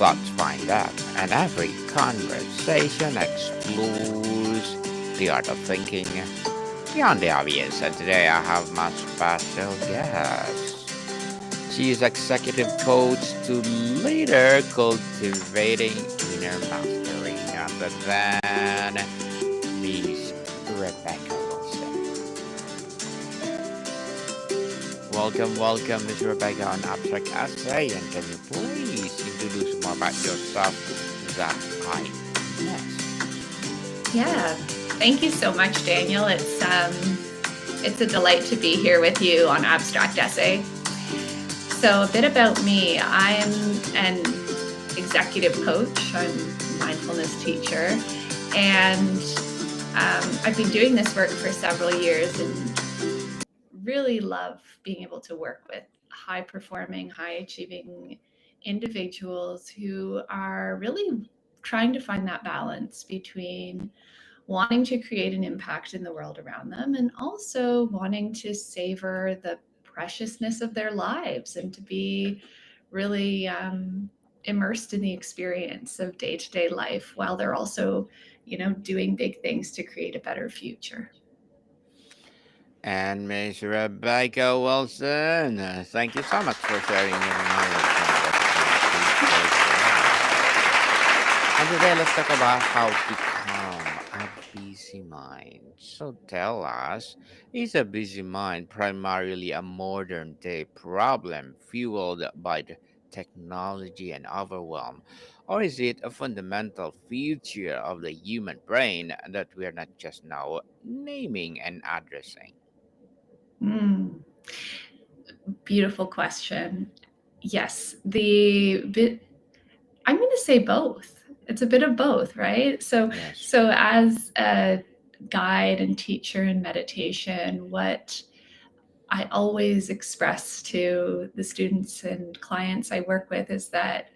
Let's find out. And every conversation explores the art of thinking beyond the obvious. And today I have my special guest. She is executive coach to leader cultivating inner mastery. Other than Miss Rebecca Wilson. Welcome, Miss Rebecca on Abstract Essay. And can you please introduce more about yourself to the highness? Yeah, thank you so much, Daniel. It's a delight to be here with you on Abstract Essay. So, a bit about me. I'm an executive coach. I'm a mindfulness teacher, and I've been doing this work for several years, and really love being able to work with high performing, high achieving individuals who are really trying to find that balance between wanting to create an impact in the world around them and also wanting to savor the preciousness of their lives and to be really immersed in the experience of day-to-day life while they're also doing big things to create a better future. And Miss Rebecca Wilson, thank you so much for sharing your knowledge and expertise with us. And today let's talk about how to calm a busy mind. So tell us, is a busy mind primarily a modern day problem fueled by the technology and overwhelm? Or is it a fundamental feature of the human brain that we are not just now naming and addressing? Mm, beautiful question. Yes, the bit I'm going to say both. It's a bit of both, right? So, Yes. so as a guide and teacher in meditation, what I always express to the students and clients I work with is that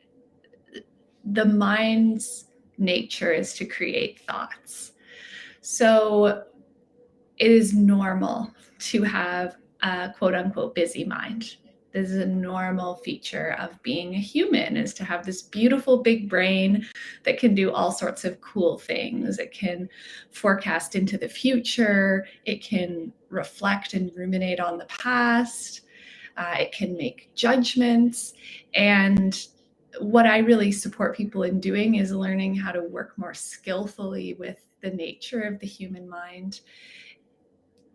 the mind's nature is to create thoughts. So it is normal to have a quote unquote busy mind. This is a normal feature of being a human, is to have this beautiful big brain that can do all sorts of cool things. It can forecast into the future. It can reflect and ruminate on the past. It can make judgments. And what I really support people in doing is learning how to work more skillfully with the nature of the human mind.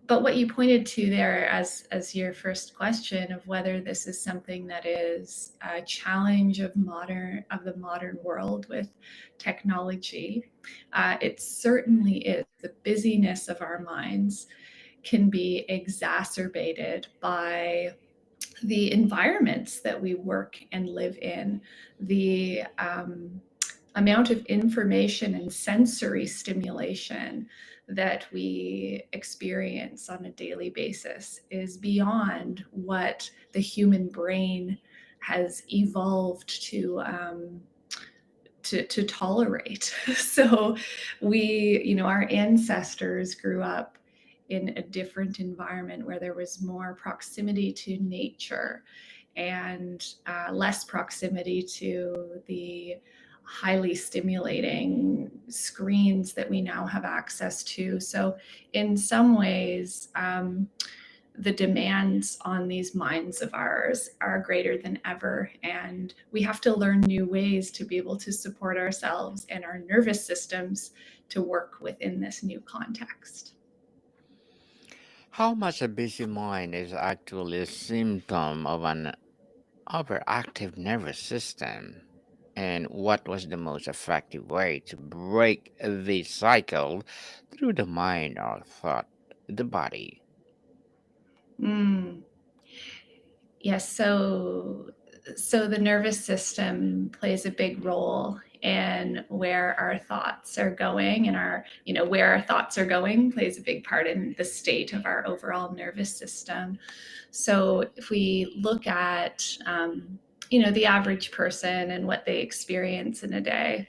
But what you pointed to there as your first question of whether this is something that is a challenge of the modern world with technology, it certainly is. The busyness of our minds can be exacerbated by the environments that we work and live in, the amount of information and sensory stimulation that we experience on a daily basis is beyond what the human brain has evolved to tolerate. So our ancestors grew up in a different environment where there was more proximity to nature and less proximity to the highly stimulating screens that we now have access to. So, in some ways, the demands on these minds of ours are greater than ever. And we have to learn new ways to be able to support ourselves and our nervous systems to work within this new context. How much a busy mind is actually a symptom of an overactive nervous system? And what was the most effective way to break the cycle through the mind or thought, the body? Mm. Yes, so the nervous system plays a big role in where our thoughts are going, and where our thoughts are going plays a big part in the state of our overall nervous system. So if we look at the average person and what they experience in a day,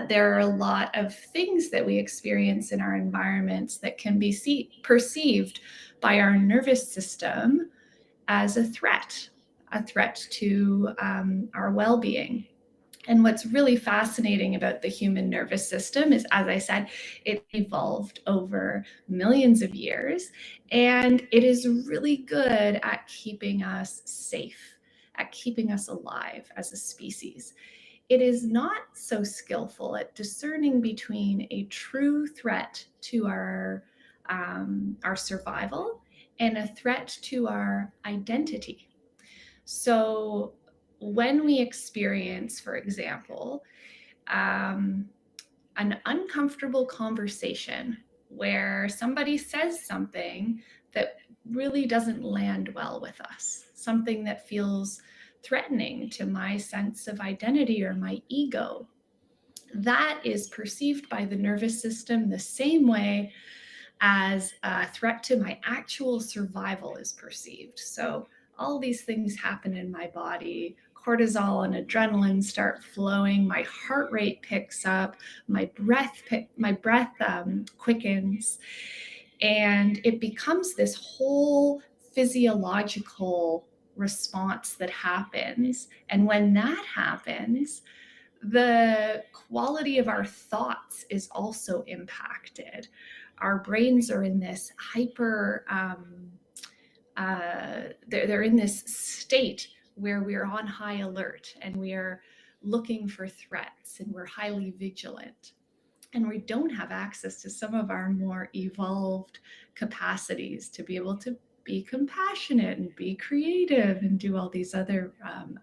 there are a lot of things that we experience in our environments that can be perceived by our nervous system as a threat to our well being. And what's really fascinating about the human nervous system is, as I said, it evolved over millions of years, and it is really good at keeping us safe, at keeping us alive as a species. It is not so skillful at discerning between a true threat to our survival and a threat to our identity. So when we experience, for example, an uncomfortable conversation where somebody says something that really doesn't land well with us, something that feels threatening to my sense of identity or my ego, that is perceived by the nervous system the same way as a threat to my actual survival is perceived. So all these things happen in my body. Cortisol and adrenaline start flowing. My heart rate picks up. My breath quickens, and it becomes this whole physiological response that happens. And when that happens, the quality of our thoughts is also impacted. Our brains are in this they're in this state where we're on high alert and we're looking for threats and we're highly vigilant. And we don't have access to some of our more evolved capacities to be able to be compassionate and be creative and do all these other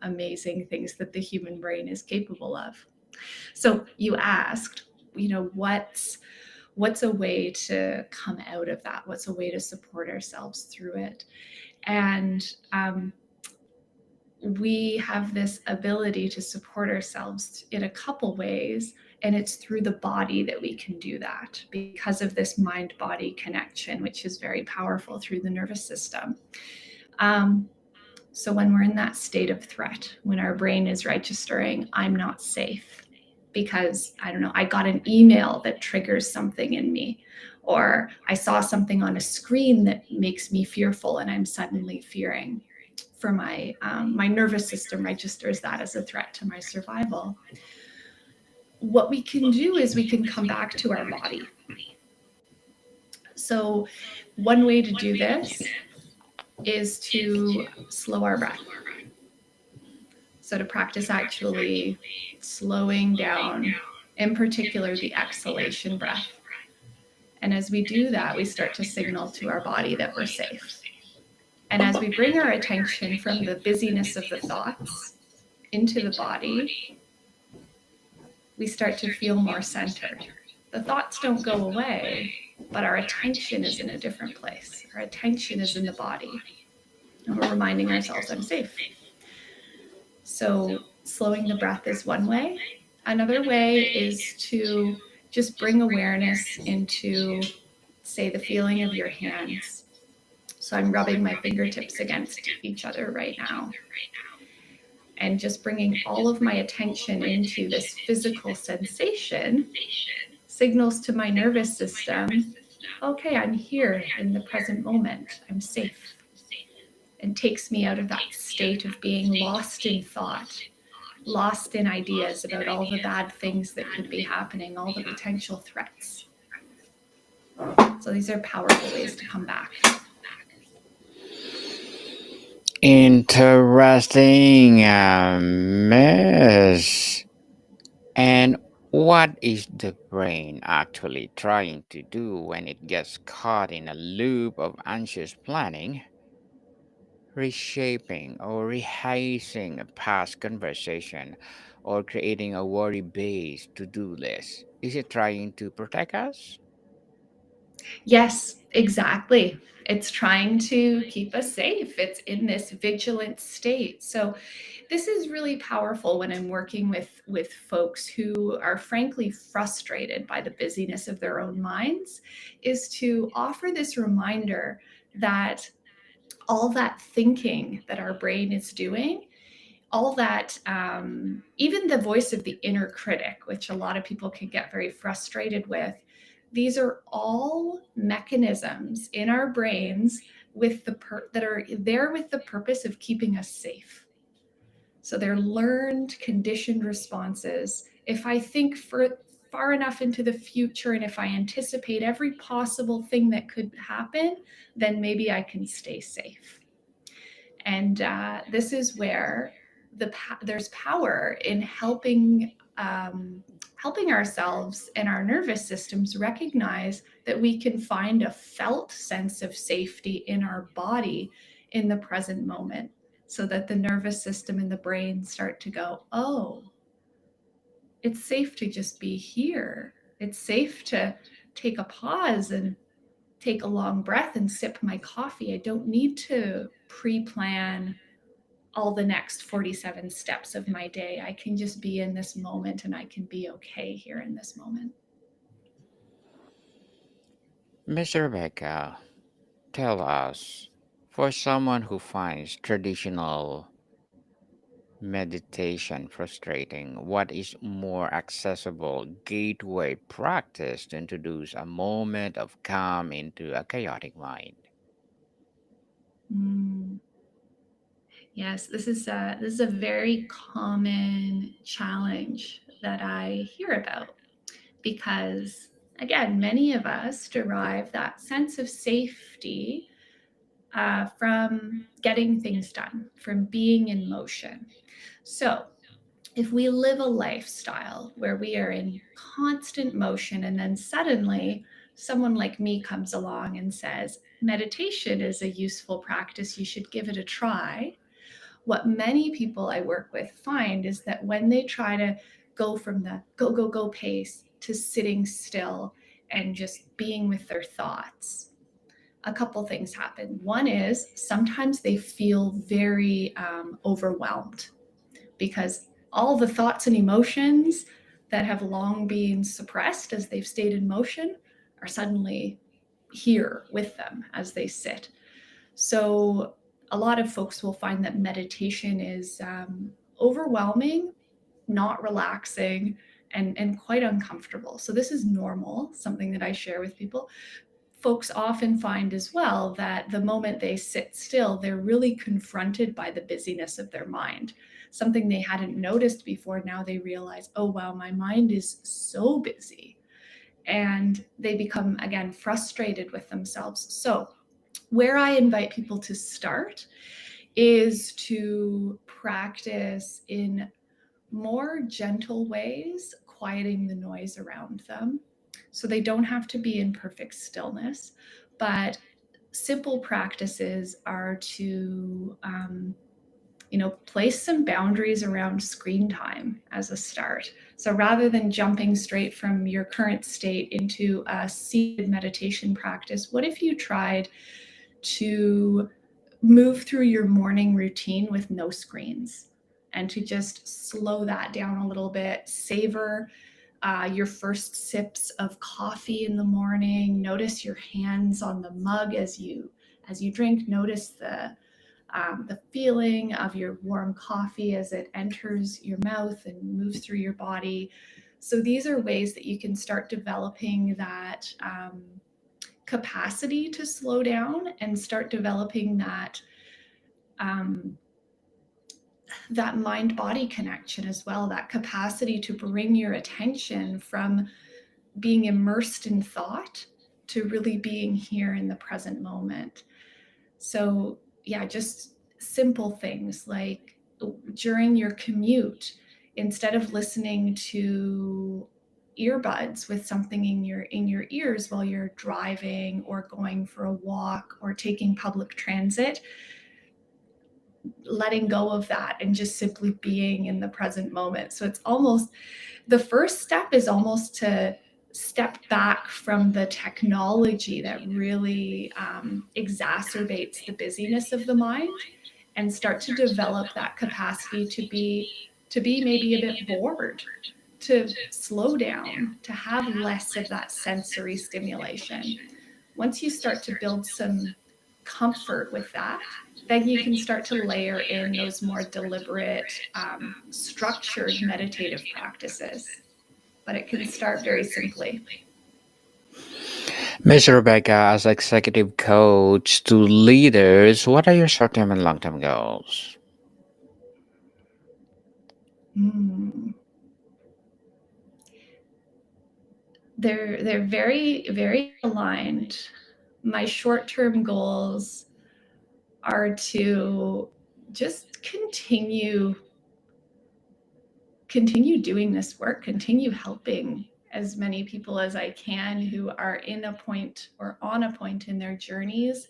amazing things that the human brain is capable of. So you asked, what's a way to come out of that? What's a way to support ourselves through it? And we have this ability to support ourselves in a couple ways, and it's through the body that we can do that because of this mind-body connection, which is very powerful through the nervous system. So when we're in that state of threat, when our brain is registering, I'm not safe because, I got an email that triggers something in me, or I saw something on a screen that makes me fearful and I'm suddenly fearing. For my nervous system registers that as a threat to my survival. What we can do is we can come back to our body. So one way to do this is to slow our breath. So to practice actually slowing down, in particular, the exhalation breath. And as we do that, we start to signal to our body that we're safe. And as we bring our attention from the busyness of the thoughts into the body, we start to feel more centered. The thoughts don't go away, but our attention is in a different place. Our attention is in the body. And we're reminding ourselves, I'm safe. So slowing the breath is one way. Another way is to just bring awareness into, say, the feeling of your hands. So I'm rubbing my fingertips against each other right now. And just bringing all of my attention into this physical sensation signals to my nervous system, okay, I'm here in the present moment. I'm safe. And takes me out of that state of being lost in thought, lost in ideas about all the bad things that could be happening, all the potential threats. So these are powerful ways to come back. Interesting, Miss. And what is the brain actually trying to do when it gets caught in a loop of anxious planning, reshaping or rehashing a past conversation, or creating a worry-based to-do list? Is it trying to protect us? Yes, exactly. It's trying to keep us safe. It's in this vigilant state. So this is really powerful when I'm working with folks who are frankly frustrated by the busyness of their own minds, is to offer this reminder that all that thinking that our brain is doing, all that, even the voice of the inner critic, which a lot of people can get very frustrated with, these are all mechanisms in our brains that are there with the purpose of keeping us safe. So they're learned, conditioned responses. If I think far enough into the future and if I anticipate every possible thing that could happen, then maybe I can stay safe. And this is where there's power in helping ourselves and our nervous systems recognize that we can find a felt sense of safety in our body in the present moment, so that the nervous system and the brain start to go, oh, it's safe to just be here. It's safe to take a pause and take a long breath and sip my coffee. I don't need to pre-plan all the next 47 steps of my day. I can just be in this moment and I can be okay here in this moment. Miss Rebecca, tell us, for someone who finds traditional meditation frustrating, what is more accessible gateway practice to introduce a moment of calm into a chaotic mind? Mm. Yes, this is a very common challenge that I hear about, because again, many of us derive that sense of safety from getting things done, from being in motion. So if we live a lifestyle where we are in constant motion and then suddenly someone like me comes along and says, meditation is a useful practice, you should give it a try. What many people I work with find is that when they try to go from the go, go, go pace to sitting still and just being with their thoughts, a couple things happen. One is sometimes they feel very overwhelmed, because all the thoughts and emotions that have long been suppressed as they've stayed in motion are suddenly here with them as they sit. So a lot of folks will find that meditation is overwhelming, not relaxing, and quite uncomfortable. So this is normal, something that I share with people. Folks often find as well that the moment they sit still, they're really confronted by the busyness of their mind. Something they hadn't noticed before, now they realize, oh wow, my mind is so busy. And they become, again, frustrated with themselves. So where I invite people to start is to practice in more gentle ways, quieting the noise around them. So they don't have to be in perfect stillness, but simple practices are to, place some boundaries around screen time as a start. So rather than jumping straight from your current state into a seated meditation practice, what if you tried to move through your morning routine with no screens, and to just slow that down a little bit, savor your first sips of coffee in the morning. Notice your hands on the mug as you drink. Notice the feeling of your warm coffee as it enters your mouth and moves through your body. So these are ways that you can start developing that capacity to slow down and start developing that that mind-body connection as well, that capacity to bring your attention from being immersed in thought to really being here in the present moment. So yeah, just simple things like during your commute, instead of listening to earbuds with something in your ears while you're driving or going for a walk or taking public transit, letting go of that and just simply being in the present moment. So it's almost, the first step is almost to step back from the technology that really exacerbates the busyness of the mind, and start to develop that capacity to be maybe a bit bored, to slow down, to have less of that sensory stimulation. Once you start to build some comfort with that, then you can start to layer in those more deliberate, structured meditative practices. But it can start very simply. Miss Rebecca, as executive coach to leaders, what are your short term and long term goals? Mm. They're very, very aligned. My short-term goals are to just continue doing this work, continue helping as many people as I can who are in a point or on a point in their journeys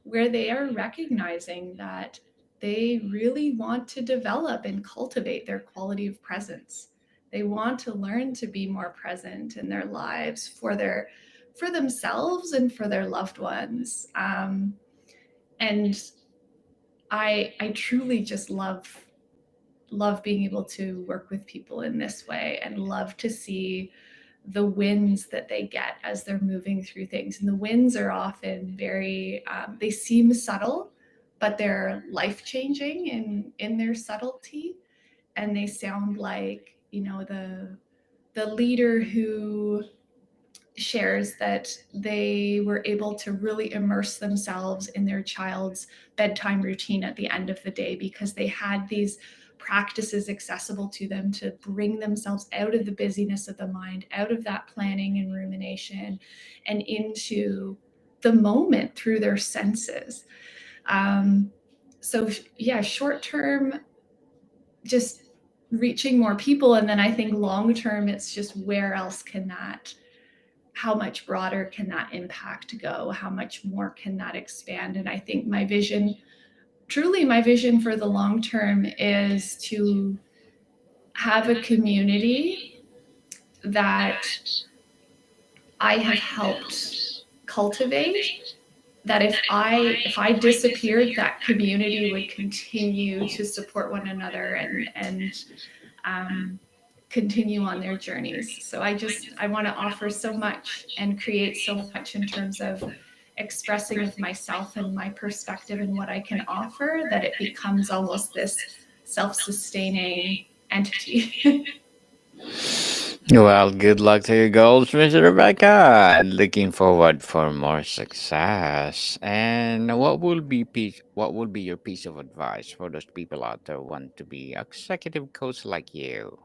where they are recognizing that they really want to develop and cultivate their quality of presence. They want to learn to be more present in their lives for themselves and for their loved ones. And I truly just love being able to work with people in this way, and love to see the wins that they get as they're moving through things. And the wins are often very, they seem subtle, but they're life-changing in their subtlety. And they sound like, the leader who shares that they were able to really immerse themselves in their child's bedtime routine at the end of the day because they had these practices accessible to them to bring themselves out of the busyness of the mind, out of that planning and rumination, and into the moment through their senses. So yeah, short term, just reaching more people. And then I think long term, it's just where else can how much broader can that impact go? How much more can that expand? And I think my vision for the long term is to have a community that I have helped cultivate, that if I disappeared, that community would continue to support one another and continue on their journeys. So I want to offer so much and create so much in terms of expressing of myself and my perspective and what I can offer, that it becomes almost this self-sustaining entity. Well, good luck to your goals, Miss Rebecca. Looking forward for more success. And what will be your piece of advice for those people out there who want to be executive coach like you?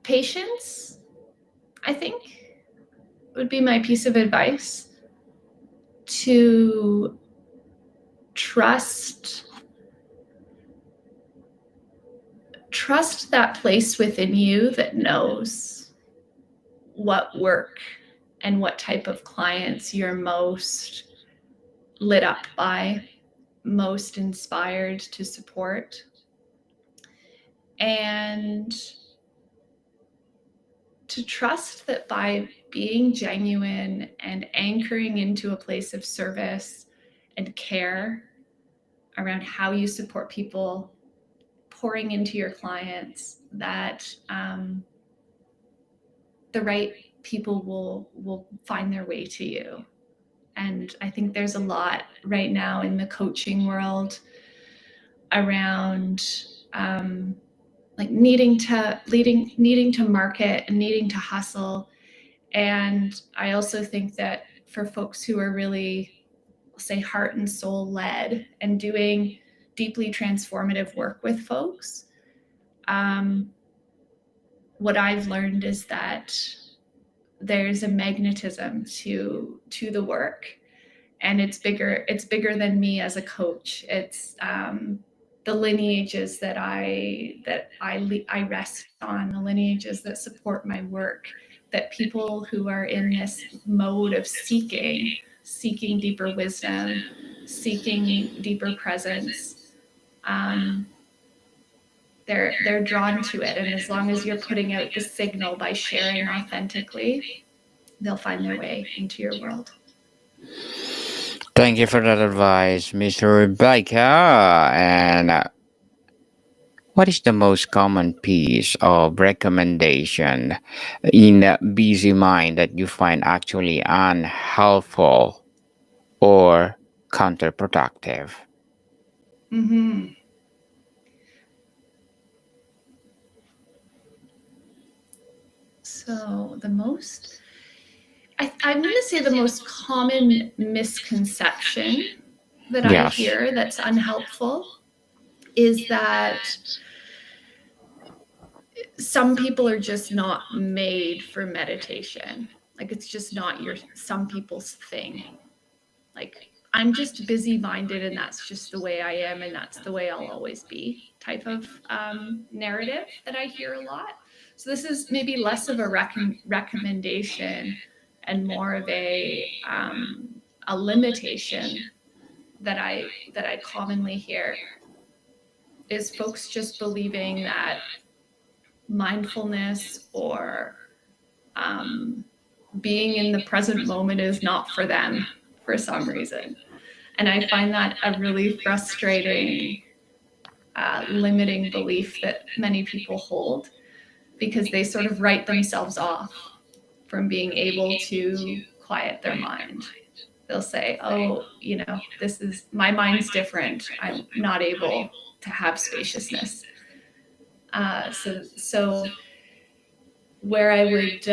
Patience, I think, would be my piece of advice. To trust that place within you that knows what work and what type of clients you're most lit up by, most inspired to support. And to trust that by being genuine and anchoring into a place of service and care around how you support people, pouring into your clients, that the right people will find their way to you. And I think there's a lot right now in the coaching world around like needing to market and needing to hustle. And I also think that for folks who are really, say, heart and soul led and doing deeply transformative work with folks, what I've learned is that there's a magnetism to the work, and it's bigger than me as a coach. It's the lineages that I rest on, the lineages that support my work, that people who are in this mode of seeking deeper wisdom, seeking deeper presence, they're drawn to it. And as long as you're putting out the signal by sharing authentically, they'll find their way into your world. Thank you for that advice, Mr. Rebecca. And what is the most common piece of recommendation in a busy mind that you find actually unhelpful or counterproductive? Mm-hmm. So I'm going to say the most common misconception that I Yes. hear that's unhelpful is that some people are just not made for meditation. Like it's just not some people's thing. Like I'm just busy minded and that's just the way I am and that's the way I'll always be type of narrative that I hear a lot. So this is maybe less of a recommendation and more of a limitation that I commonly hear is folks just believing that mindfulness or being in the present moment is not for them for some reason. And I find that a really frustrating, limiting belief that many people hold because they sort of write themselves off from being able to quiet their mind. They'll say, oh, my mind's different. I'm not able to have spaciousness. So where I would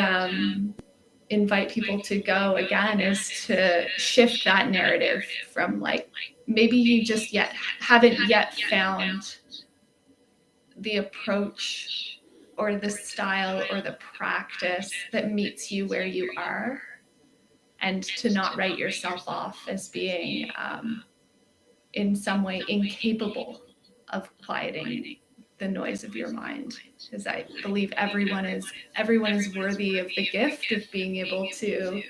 invite people to go again is to shift that narrative from like, maybe you just haven't yet found the approach or the style or the practice that meets you where you are, and to not write yourself off as being in some way incapable of quieting the noise of your mind, because I believe everyone is worthy of the gift of being able to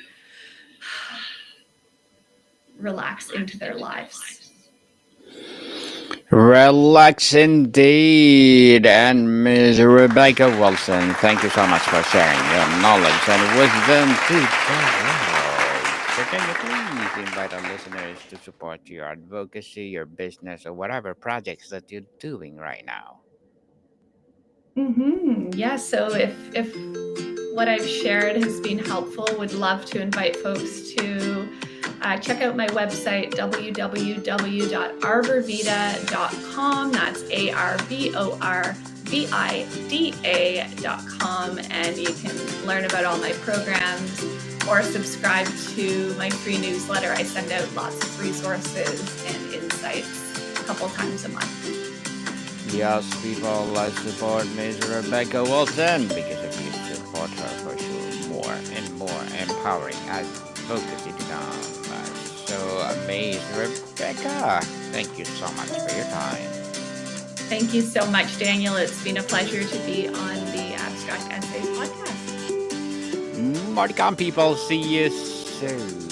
relax into their lives. Relax indeed. And Ms. Rebecca Wilson, thank you so much for sharing your knowledge and wisdom to the world. So can you please invite our listeners to support your advocacy, your business, or whatever projects that you're doing right now? Yeah, so if what I've shared has been helpful, would love to invite folks to check out my website, www.arborvida.com. That's ARBORVIDA.com. And you can learn about all my programs or subscribe to my free newsletter. I send out lots of resources and insights a couple times a month. Yes, people, let's support Ms. Rebecca Wilson, because if you support her, for sure, more and more empowering advocacy to come. So, Ms. Rebecca, thank you so much for your time. Thank you so much, Daniel. It's been a pleasure to be on the Abstract Essays podcast. More to come, people. See you soon.